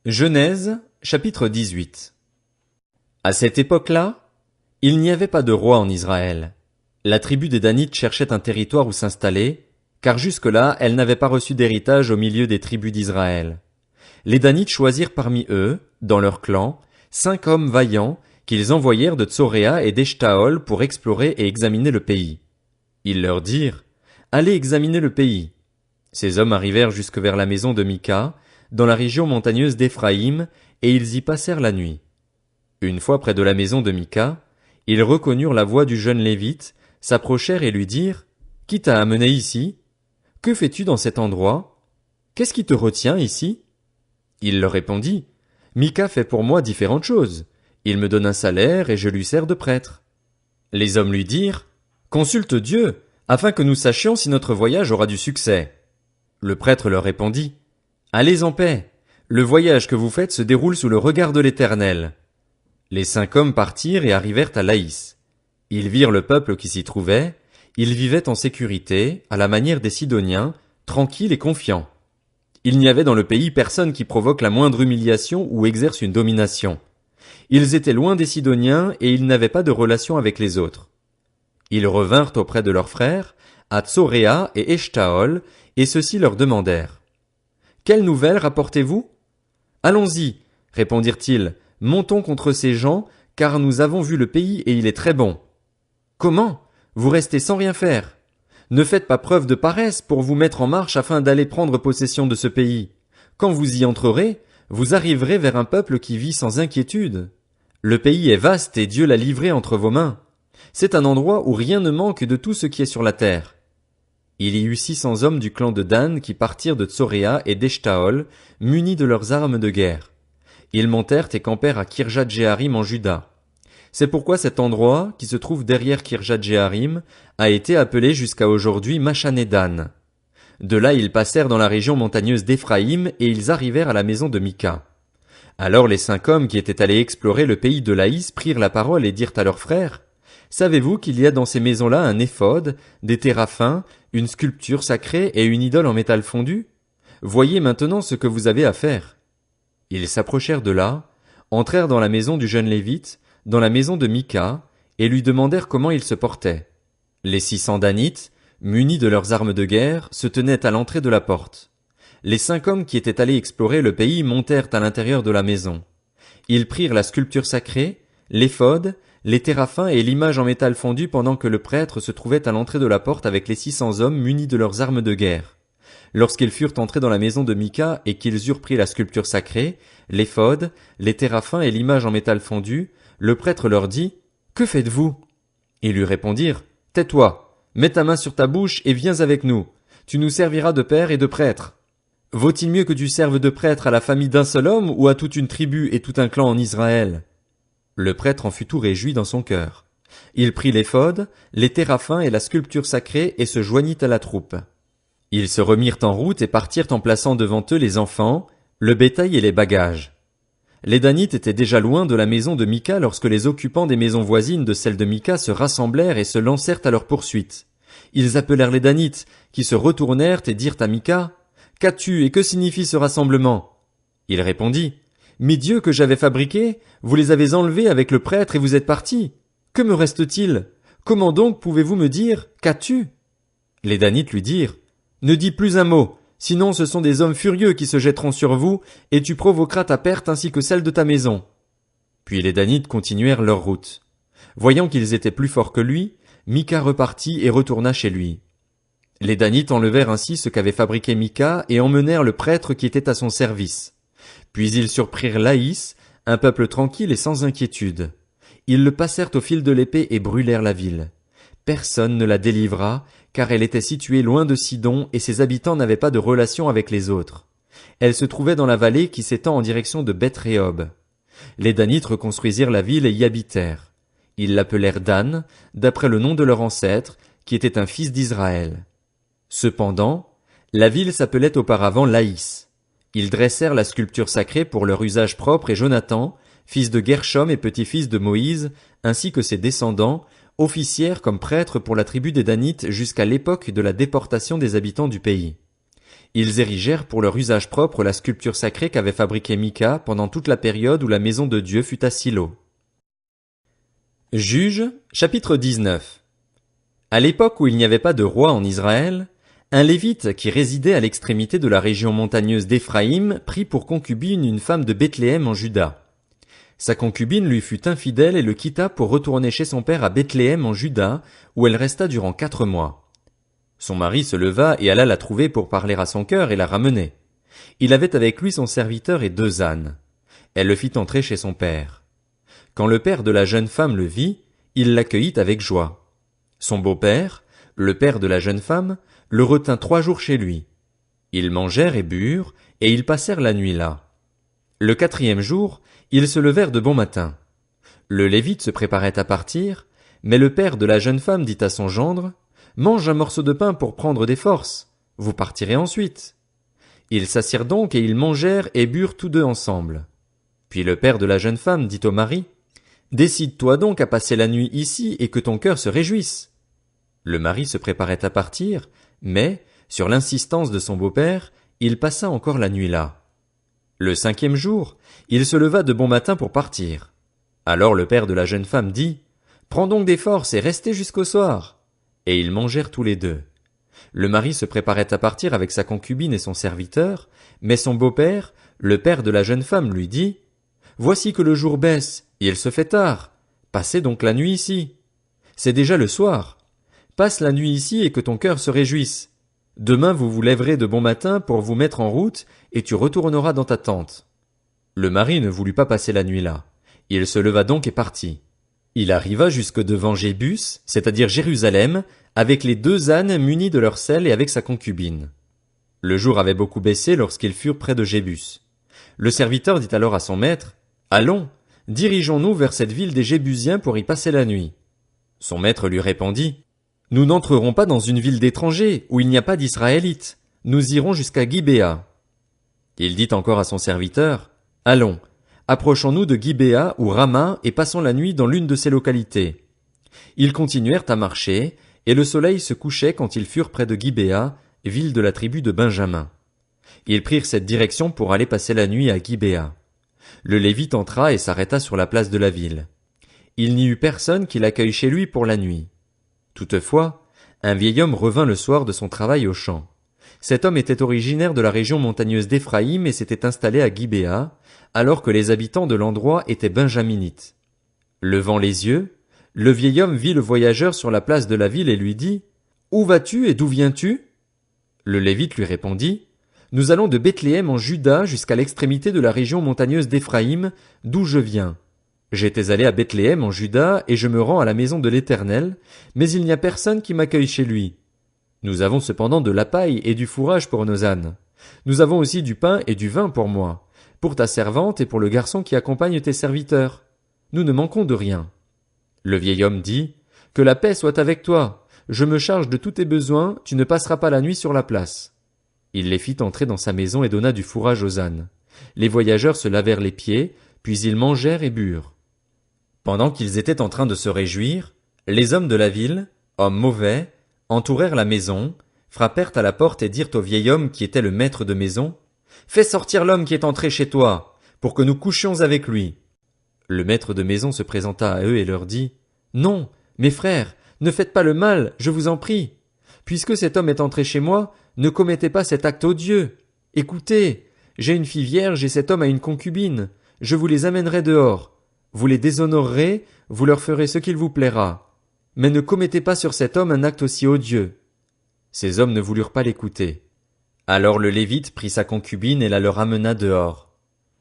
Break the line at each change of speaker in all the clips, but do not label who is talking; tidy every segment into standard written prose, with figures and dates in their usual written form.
Genèse, chapitre 18. À cette époque-là, il n'y avait pas de roi en Israël. La tribu des Danites cherchait un territoire où s'installer, car jusque-là, elle n'avait pas reçu d'héritage au milieu des tribus d'Israël. Les Danites choisirent parmi eux, dans leur clan, 5 hommes vaillants qu'ils envoyèrent de Tsoréa et d'Eshtaol pour explorer et examiner le pays. Ils leur dirent, « Allez examiner le pays. » Ces hommes arrivèrent jusque vers la maison de Mika, dans la région montagneuse d'Éphraïm, et ils y passèrent la nuit. Une fois près de la maison de Mika, ils reconnurent la voix du jeune Lévite, s'approchèrent et lui dirent, « Qui t'a amené ici? Que fais-tu dans cet endroit? Qu'est-ce qui te retient ici? » Il leur répondit, « Mika fait pour moi différentes choses. Il me donne un salaire et je lui sers de prêtre. » Les hommes lui dirent, « Consulte Dieu, afin que nous sachions si notre voyage aura du succès. » Le prêtre leur répondit, « Allez en paix. Le voyage que vous faites se déroule sous le regard de l'Éternel. » Les 5 hommes partirent et arrivèrent à Laïs. Ils virent le peuple qui s'y trouvait. Ils vivaient en sécurité, à la manière des Sidoniens, tranquilles et confiants. Il n'y avait dans le pays personne qui provoque la moindre humiliation ou exerce une domination. Ils étaient loin des Sidoniens et ils n'avaient pas de relation avec les autres. Ils revinrent auprès de leurs frères, à Tsoréa et Eshtaol, et ceux-ci leur demandèrent, « Quelles nouvelles rapportez-vous? » « Allons-y, répondirent-ils, montons contre ces gens, car nous avons vu le pays et il est très bon. »« Comment? Vous restez sans rien faire? Ne faites pas preuve de paresse pour vous mettre en marche afin d'aller prendre possession de ce pays. Quand vous y entrerez, vous arriverez vers un peuple qui vit sans inquiétude. Le pays est vaste et Dieu l'a livré entre vos mains. C'est un endroit où rien ne manque de tout ce qui est sur la terre. » Il y eut 600 hommes du clan de Dan qui partirent de Tsoréa et d'Eshtaol, munis de leurs armes de guerre. Ils montèrent et campèrent à Kirjat-Jéarim en Juda. C'est pourquoi cet endroit, qui se trouve derrière Kirjat-Jéarim, a été appelé jusqu'à aujourd'hui Machané-Dan. De là ils passèrent dans la région montagneuse d'Éphraïm et ils arrivèrent à la maison de Mika. Alors les 5 hommes qui étaient allés explorer le pays de Laïs prirent la parole et dirent à leurs frères, « Savez-vous qu'il y a dans ces maisons-là un éphod, des téraphins, une sculpture sacrée et une idole en métal fondu? Voyez maintenant ce que vous avez à faire. » Ils s'approchèrent de là, entrèrent dans la maison du jeune Lévite, dans la maison de Mika, et lui demandèrent comment il se portait. Les 600 Danites, munis de leurs armes de guerre, se tenaient à l'entrée de la porte. Les 5 hommes qui étaient allés explorer le pays montèrent à l'intérieur de la maison. Ils prirent la sculpture sacrée, l'éphod, les téraphins et l'image en métal fondu pendant que le prêtre se trouvait à l'entrée de la porte avec les 600 hommes munis de leurs armes de guerre. Lorsqu'ils furent entrés dans la maison de Mika et qu'ils eurent pris la sculpture sacrée, l'éphod, les téraphins et l'image en métal fondu, le prêtre leur dit, « Que faites-vous? » Ils lui répondirent, « Tais-toi, mets ta main sur ta bouche et viens avec nous. Tu nous serviras de père et de prêtre. Vaut-il mieux que tu serves de prêtre à la famille d'un seul homme ou à toute une tribu et tout un clan en Israël? » Le prêtre en fut tout réjoui dans son cœur. Il prit l'éphod, les téraphins et la sculpture sacrée et se joignit à la troupe. Ils se remirent en route et partirent en plaçant devant eux les enfants, le bétail et les bagages. Les Danites étaient déjà loin de la maison de Mika lorsque les occupants des maisons voisines de celle de Mika se rassemblèrent et se lancèrent à leur poursuite. Ils appelèrent les Danites, qui se retournèrent et dirent à Mika, « Qu'as-tu et que signifie ce rassemblement? » Il répondit, « Mes dieux que j'avais fabriqués, vous les avez enlevés avec le prêtre et vous êtes partis. Que me reste-t-il? Comment donc pouvez-vous me dire, qu'as-tu? » Les Danites lui dirent, « Ne dis plus un mot, sinon ce sont des hommes furieux qui se jetteront sur vous, et tu provoqueras ta perte ainsi que celle de ta maison. » Puis les Danites continuèrent leur route. Voyant qu'ils étaient plus forts que lui, Mika repartit et retourna chez lui. Les Danites enlevèrent ainsi ce qu'avait fabriqué Mika et emmenèrent le prêtre qui était à son service. Puis ils surprirent Laïs, un peuple tranquille et sans inquiétude. Ils le passèrent au fil de l'épée et brûlèrent la ville. Personne ne la délivra, car elle était située loin de Sidon et ses habitants n'avaient pas de relation avec les autres. Elle se trouvait dans la vallée qui s'étend en direction de Beth-Rehob. Les Danites reconstruisirent la ville et y habitèrent. Ils l'appelèrent Dan, d'après le nom de leur ancêtre, qui était un fils d'Israël. Cependant, la ville s'appelait auparavant Laïs. Ils dressèrent la sculpture sacrée pour leur usage propre et Jonathan, fils de Gershom et petit-fils de Moïse, ainsi que ses descendants, officièrent comme prêtres pour la tribu des Danites jusqu'à l'époque de la déportation des habitants du pays. Ils érigèrent pour leur usage propre la sculpture sacrée qu'avait fabriquée Mika pendant toute la période où la maison de Dieu fut à Silo. Juges, chapitre 19. À l'époque où il n'y avait pas de roi en Israël, un Lévite qui résidait à l'extrémité de la région montagneuse d'Éphraïm prit pour concubine une femme de Bethléem en Juda. Sa concubine lui fut infidèle et le quitta pour retourner chez son père à Bethléem en Juda, où elle resta durant 4 mois. Son mari se leva et alla la trouver pour parler à son cœur et la ramener. Il avait avec lui son serviteur et 2 ânes. Elle le fit entrer chez son père. Quand le père de la jeune femme le vit, il l'accueillit avec joie. Son beau-père, le père de la jeune femme, le retint 3 jours chez lui. Ils mangèrent et burent, et ils passèrent la nuit là. Le 4e jour, ils se levèrent de bon matin. Le Lévite se préparait à partir, mais le père de la jeune femme dit à son gendre, « Mange un morceau de pain pour prendre des forces. Vous partirez ensuite. » Ils s'assirent donc et ils mangèrent et burent tous 2 ensemble. Puis le père de la jeune femme dit au mari, « Décide-toi donc à passer la nuit ici et que ton cœur se réjouisse. » Le mari se préparait à partir, mais, sur l'insistance de son beau-père, il passa encore la nuit là. Le 5e jour, il se leva de bon matin pour partir. Alors le père de la jeune femme dit, « Prends donc des forces et restez jusqu'au soir. » Et ils mangèrent tous les 2. Le mari se préparait à partir avec sa concubine et son serviteur, mais son beau-père, le père de la jeune femme, lui dit, « Voici que le jour baisse, et il se fait tard. Passez donc la nuit ici. C'est déjà le soir. Passe la nuit ici et que ton cœur se réjouisse. Demain vous vous lèverez de bon matin pour vous mettre en route, et tu retourneras dans ta tente. » Le mari ne voulut pas passer la nuit là. Il se leva donc et partit. Il arriva jusque devant Jébus, c'est-à-dire Jérusalem, avec les 2 ânes munis de leur selle et avec sa concubine. Le jour avait beaucoup baissé lorsqu'ils furent près de Jébus. Le serviteur dit alors à son maître, « Allons, dirigeons-nous vers cette ville des Jébusiens pour y passer la nuit. » Son maître lui répondit, « Nous n'entrerons pas dans une ville d'étrangers où il n'y a pas d'Israélites. Nous irons jusqu'à Gibéa. » Il dit encore à son serviteur, « Allons, approchons-nous de Gibéa ou Rama et passons la nuit dans l'une de ces localités. » Ils continuèrent à marcher, et le soleil se couchait quand ils furent près de Gibéa, ville de la tribu de Benjamin. Ils prirent cette direction pour aller passer la nuit à Gibéa. Le Lévite entra et s'arrêta sur la place de la ville. Il n'y eut personne qui l'accueille chez lui pour la nuit. Toutefois, un vieil homme revint le soir de son travail au champ. Cet homme était originaire de la région montagneuse d'Éphraïm et s'était installé à Gibéa, alors que les habitants de l'endroit étaient benjaminites. Levant les yeux, le vieil homme vit le voyageur sur la place de la ville et lui dit, « Où vas-tu et d'où viens-tu » Le Lévite lui répondit, « Nous allons de Bethléem en Juda jusqu'à l'extrémité de la région montagneuse d'Éphraïm, d'où je viens. J'étais allé à Bethléem en Juda et je me rends à la maison de l'Éternel, mais il n'y a personne qui m'accueille chez lui. Nous avons cependant de la paille et du fourrage pour nos ânes. Nous avons aussi du pain et du vin pour moi, pour ta servante et pour le garçon qui accompagne tes serviteurs. Nous ne manquons de rien. » Le vieil homme dit, « Que la paix soit avec toi. Je me charge de tous tes besoins, tu ne passeras pas la nuit sur la place. » Il les fit entrer dans sa maison et donna du fourrage aux ânes. Les voyageurs se lavèrent les pieds, puis ils mangèrent et burent. Pendant qu'ils étaient en train de se réjouir, les hommes de la ville, hommes mauvais, entourèrent la maison, frappèrent à la porte et dirent au vieil homme qui était le maître de maison, « Fais sortir l'homme qui est entré chez toi, pour que nous couchions avec lui. » Le maître de maison se présenta à eux et leur dit, « Non, mes frères, ne faites pas le mal, je vous en prie. Puisque cet homme est entré chez moi, ne commettez pas cet acte odieux. Écoutez, j'ai une fille vierge et cet homme a une concubine. Je vous les amènerai dehors. Vous les déshonorerez, vous leur ferez ce qu'il vous plaira. Mais ne commettez pas sur cet homme un acte aussi odieux. » Ces hommes ne voulurent pas l'écouter. Alors le Lévite prit sa concubine et la leur amena dehors.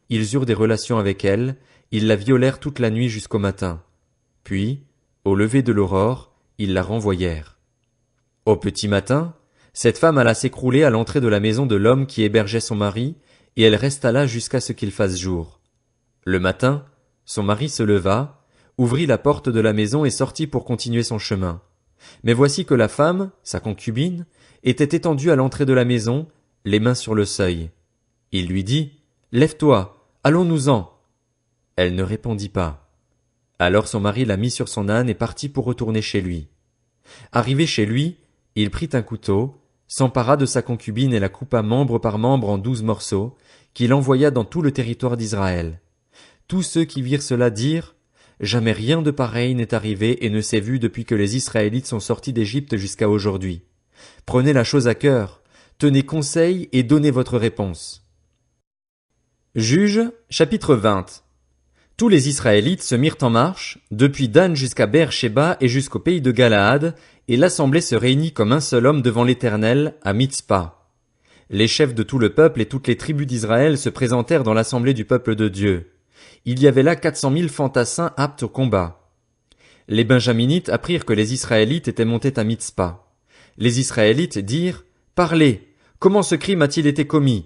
Ils eurent des relations avec elle, ils la violèrent toute la nuit jusqu'au matin. Puis, au lever de l'aurore, ils la renvoyèrent. Au petit matin, cette femme alla s'écrouler à l'entrée de la maison de l'homme qui hébergeait son mari, et elle resta là jusqu'à ce qu'il fasse jour. Le matin, son mari se leva, ouvrit la porte de la maison et sortit pour continuer son chemin. Mais voici que la femme, sa concubine, était étendue à l'entrée de la maison, les mains sur le seuil. Il lui dit, « Lève-toi, allons-nous-en. » Elle ne répondit pas. Alors son mari la mit sur son âne et partit pour retourner chez lui. Arrivé chez lui, il prit un couteau, s'empara de sa concubine et la coupa membre par membre en 12 morceaux, qu'il envoya dans tout le territoire d'Israël. Tous ceux qui virent cela dirent: Jamais rien de pareil n'est arrivé et ne s'est vu depuis que les Israélites sont sortis d'Égypte jusqu'à aujourd'hui. Prenez la chose à cœur, tenez conseil et donnez votre réponse. Juges, chapitre 20. Tous les Israélites se mirent en marche, depuis Dan jusqu'à Beer-Shéba et jusqu'au pays de Galaad, et l'assemblée se réunit comme un seul homme devant l'Éternel, à Mitzpa. Les chefs de tout le peuple et toutes les tribus d'Israël se présentèrent dans l'assemblée du peuple de Dieu. Il y avait là 400 000 fantassins aptes au combat. Les Benjaminites apprirent que les Israélites étaient montés à Mitzpa. Les Israélites dirent: Parlez, comment ce crime a-t-il été commis?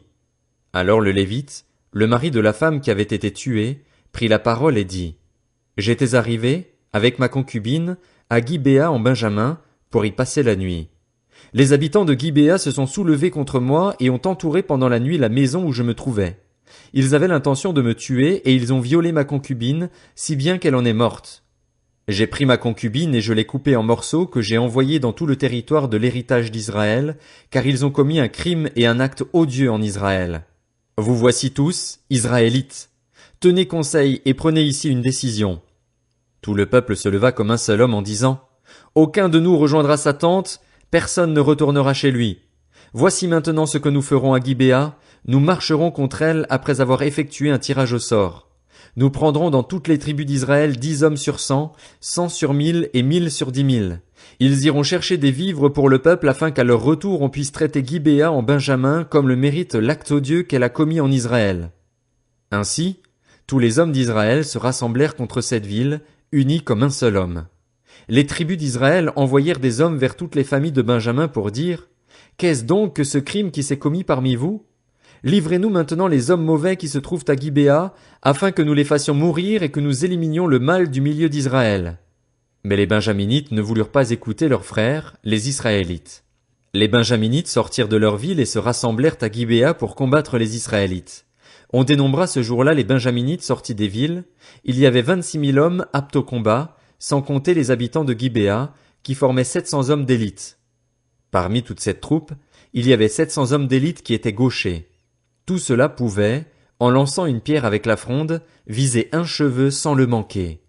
Alors le Lévite, le mari de la femme qui avait été tuée, prit la parole et dit: J'étais arrivé, avec ma concubine, à Gibéa en Benjamin, pour y passer la nuit. Les habitants de Gibéa se sont soulevés contre moi et ont entouré pendant la nuit la maison où je me trouvais. Ils avaient l'intention de me tuer et ils ont violé ma concubine, si bien qu'elle en est morte. J'ai pris ma concubine et je l'ai coupée en morceaux que j'ai envoyés dans tout le territoire de l'héritage d'Israël, car ils ont commis un crime et un acte odieux en Israël. Vous voici tous, Israélites. Tenez conseil et prenez ici une décision. Tout le peuple se leva comme un seul homme en disant: Aucun de nous rejoindra sa tente, personne ne retournera chez lui. Voici maintenant ce que nous ferons à Gibéa, nous marcherons contre elle après avoir effectué un tirage au sort. Nous prendrons dans toutes les tribus d'Israël 10 hommes sur 100, 100 sur 1000 et 1000 sur 10 000. Ils iront chercher des vivres pour le peuple afin qu'à leur retour on puisse traiter Gibéa en Benjamin comme le mérite l'acte odieux qu'elle a commis en Israël. Ainsi, tous les hommes d'Israël se rassemblèrent contre cette ville, unis comme un seul homme. Les tribus d'Israël envoyèrent des hommes vers toutes les familles de Benjamin pour dire: Qu'est-ce donc que ce crime qui s'est commis parmi vous? Livrez-nous maintenant les hommes mauvais qui se trouvent à Gibéa, afin que nous les fassions mourir et que nous éliminions le mal du milieu d'Israël. Mais les Benjaminites ne voulurent pas écouter leurs frères, les Israélites. Les Benjaminites sortirent de leur ville et se rassemblèrent à Gibéa pour combattre les Israélites. On dénombra ce jour-là les Benjaminites sortis des villes. Il y avait 26 000 hommes aptes au combat, sans compter les habitants de Gibéa, qui formaient 700 hommes d'élite. Parmi toute cette troupe, il y avait 700 hommes d'élite qui étaient gauchers. Tout cela pouvait, en lançant une pierre avec la fronde, viser un cheveu sans le manquer.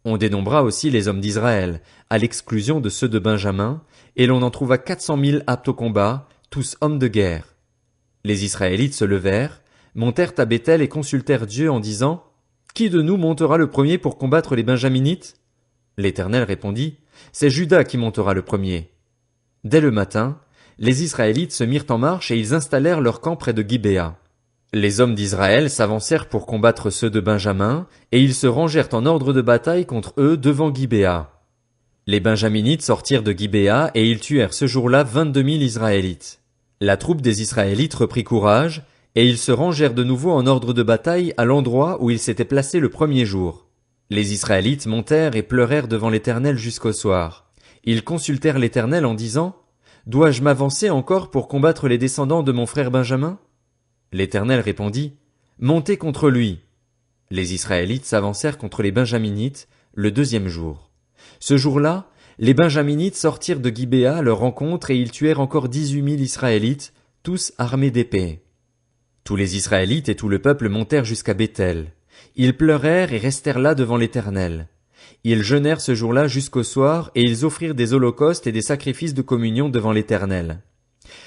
On dénombra aussi les hommes d'Israël, à l'exclusion de ceux de Benjamin, et l'on en trouva 400 000 aptes au combat, tous hommes de guerre. Les Israélites se levèrent, montèrent à Béthel et consultèrent Dieu en disant: Qui de nous montera le premier pour combattre les Benjaminites? L'Éternel répondit: C'est Juda qui montera le premier. Dès le matin, les Israélites se mirent en marche et ils installèrent leur camp près de Gibéa. Les hommes d'Israël s'avancèrent pour combattre ceux de Benjamin, et ils se rangèrent en ordre de bataille contre eux devant Gibéa. Les Benjaminites sortirent de Gibéa et ils tuèrent ce jour-là 22 000 Israélites. La troupe des Israélites reprit courage, et ils se rangèrent de nouveau en ordre de bataille à l'endroit où ils s'étaient placés le premier jour. Les Israélites montèrent et pleurèrent devant l'Éternel jusqu'au soir. Ils consultèrent l'Éternel en disant: Dois-je m'avancer encore pour combattre les descendants de mon frère Benjamin? L'Éternel répondit: Montez contre lui. Les Israélites s'avancèrent contre les Benjaminites le deuxième jour. Ce jour-là, les Benjaminites sortirent de Gibéa à leur rencontre et ils tuèrent encore 18 000 Israélites, tous armés d'épées. Tous les Israélites et tout le peuple montèrent jusqu'à Béthel. Ils pleurèrent et restèrent là devant l'Éternel. Ils jeûnèrent ce jour-là jusqu'au soir, et ils offrirent des holocaustes et des sacrifices de communion devant l'Éternel.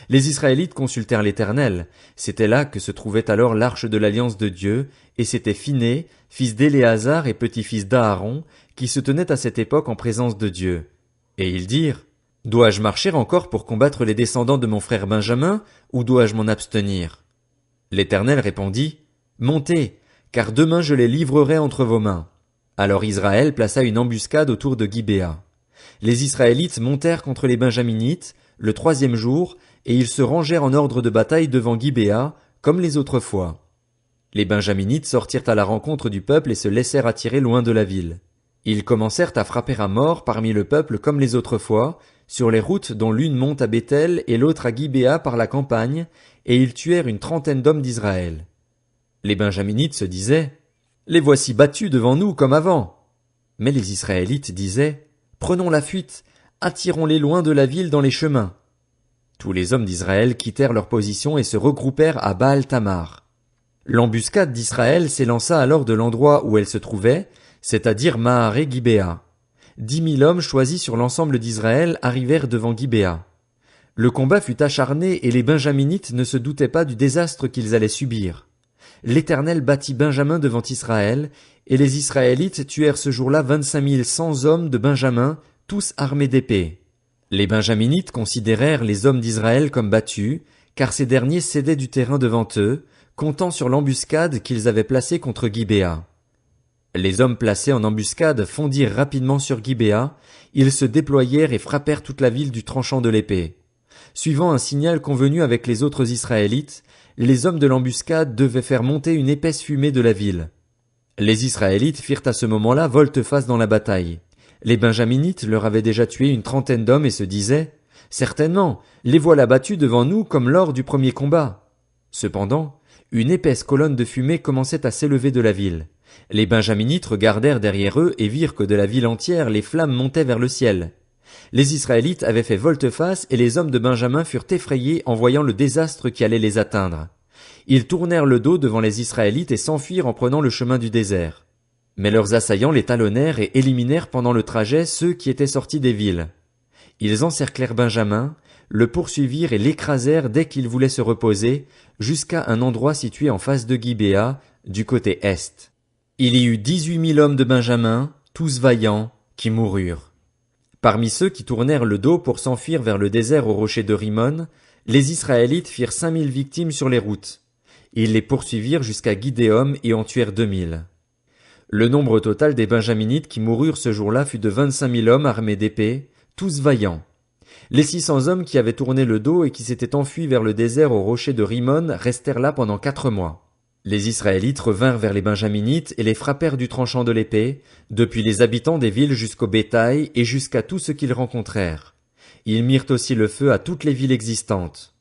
Les Israélites consultèrent l'Éternel. C'était là que se trouvait alors l'arche de l'alliance de Dieu, et c'était Phiné, fils d'Éléazar et petit-fils d'Aaron, qui se tenait à cette époque en présence de Dieu. Et ils dirent: Dois-je marcher encore pour combattre les descendants de mon frère Benjamin, ou dois-je m'en abstenir? L'Éternel répondit: Montez, car demain je les livrerai entre vos mains. Alors Israël plaça une embuscade autour de Gibéa. Les Israélites montèrent contre les Benjaminites le troisième jour, et ils se rangèrent en ordre de bataille devant Gibéa, comme les autres fois. Les Benjaminites sortirent à la rencontre du peuple et se laissèrent attirer loin de la ville. Ils commencèrent à frapper à mort parmi le peuple comme les autres fois, sur les routes dont l'une monte à Béthel et l'autre à Gibéa par la campagne, et ils tuèrent une trentaine d'hommes d'Israël. Les Benjaminites se disaient: Les voici battus devant nous comme avant. Mais les Israélites disaient: Prenons la fuite, attirons-les loin de la ville dans les chemins. Tous les hommes d'Israël quittèrent leur position et se regroupèrent à Baal-Tamar. L'embuscade d'Israël s'élança alors de l'endroit où elle se trouvait, c'est-à-dire Maharé-Gibéa. 10 000 hommes choisis sur l'ensemble d'Israël arrivèrent devant Gibéa. Le combat fut acharné et les Benjaminites ne se doutaient pas du désastre qu'ils allaient subir. L'Éternel battit Benjamin devant Israël, et les Israélites tuèrent ce jour-là 25 100 hommes de Benjamin, tous armés d'épées. Les Benjaminites considérèrent les hommes d'Israël comme battus, car ces derniers cédaient du terrain devant eux, comptant sur l'embuscade qu'ils avaient placée contre Gibéa. Les hommes placés en embuscade fondirent rapidement sur Gibéa, ils se déployèrent et frappèrent toute la ville du tranchant de l'épée. Suivant un signal convenu avec les autres Israélites, les hommes de l'embuscade devaient faire monter une épaisse fumée de la ville. Les Israélites firent à ce moment-là volte-face dans la bataille. Les Benjaminites leur avaient déjà tué une trentaine d'hommes et se disaient « Certainement, les voilà battus devant nous comme lors du premier combat. » Cependant, une épaisse colonne de fumée commençait à s'élever de la ville. Les Benjaminites regardèrent derrière eux et virent que de la ville entière les flammes montaient vers le ciel. Les Israélites avaient fait volte-face et les hommes de Benjamin furent effrayés en voyant le désastre qui allait les atteindre. Ils tournèrent le dos devant les Israélites et s'enfuirent en prenant le chemin du désert. Mais leurs assaillants les talonnèrent et éliminèrent pendant le trajet ceux qui étaient sortis des villes. Ils encerclèrent Benjamin, le poursuivirent et l'écrasèrent dès qu'il voulait se reposer, jusqu'à un endroit situé en face de Gibéa, du côté est. Il y eut 18 000 hommes de Benjamin, tous vaillants, qui moururent. Parmi ceux qui tournèrent le dos pour s'enfuir vers le désert au rocher de Rimon, les Israélites firent 5 000 victimes sur les routes. Ils les poursuivirent jusqu'à Gidéom et en tuèrent 2 000. Le nombre total des Benjaminites qui moururent ce jour-là fut de 25 000 hommes armés d'épées, tous vaillants. Les 600 hommes qui avaient tourné le dos et qui s'étaient enfuis vers le désert au rocher de Rimon restèrent là pendant 4 mois. Les Israélites revinrent vers les Benjaminites et les frappèrent du tranchant de l'épée, depuis les habitants des villes jusqu'au bétail et jusqu'à tout ce qu'ils rencontrèrent. Ils mirent aussi le feu à toutes les villes existantes.